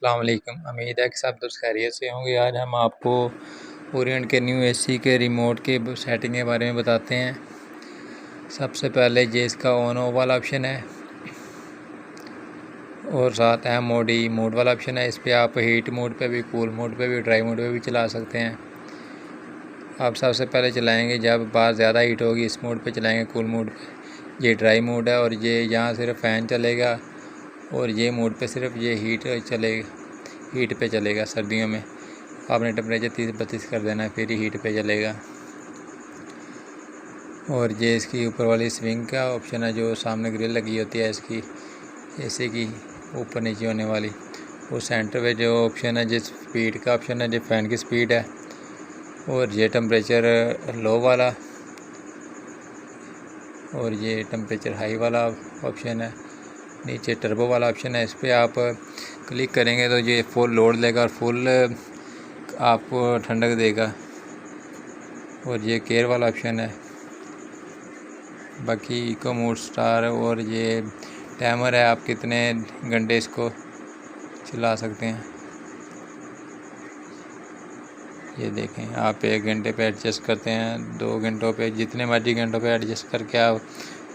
अस्सलाम वालेकुम। उम्मीद है कि सब दोस्त खैरियत से होंगे। आज हम आपको ओरिएंट के न्यू एसी के रिमोट के सेटिंग के बारे में बताते हैं। सबसे पहले ये इसका ऑन ऑफ वाला ऑप्शन है और साथ है मोड वाला ऑप्शन है। इस पर आप हीट मोड पे भी, कूल मोड पे भी, ड्राई मोड पे भी चला सकते हैं। आप सबसे पहले चलाएंगे जब बाहर ज़्यादा हीट होगी, इस मोड पे चलाएंगे, कूल मोड पे। ये ड्राई मोड है और ये यहाँ सिर्फ फ़ैन चलेगा और ये मोड पे सिर्फ ये हीट पे चलेगा। सर्दियों में आपने टेम्परेचर 30-32 कर देना है, फिर ही हीट पे चलेगा। और ये इसकी ऊपर वाली स्विंग का ऑप्शन है, जो सामने ग्रिल लगी होती है इसकी एसी की ऊपर नीचे होने वाली। वो सेंटर पे जो ऑप्शन है, जिस स्पीड का ऑप्शन है, जो फ़ैन की स्पीड है। और ये टेम्परेचर लो वाला और ये टेम्परेचर हाई वाला ऑप्शन है। नीचे टर्बो वाला ऑप्शन है, इस पर आप क्लिक करेंगे तो ये फुल लोड लेगा और फुल आपको ठंडक देगा। और ये केयर वाला ऑप्शन है। बाकी इको मोड स्टार और ये टाइमर है, आप कितने घंटे इसको चला सकते हैं। ये देखें, आप 1 घंटे पे एडजस्ट करते हैं, 2 घंटों पे, जितने मर्जी घंटों पे एडजस्ट करके आप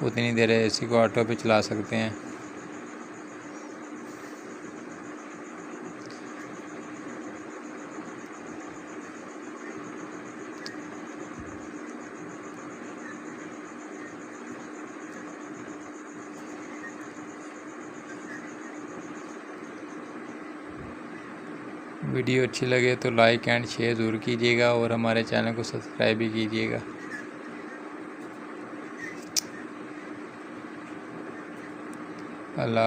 उतनी देर एसी को ऑटो पे चला सकते हैं। वीडियो अच्छी लगे तो लाइक एंड शेयर ज़रूर कीजिएगा और हमारे चैनल को सब्सक्राइब भी कीजिएगा। अल्लाह।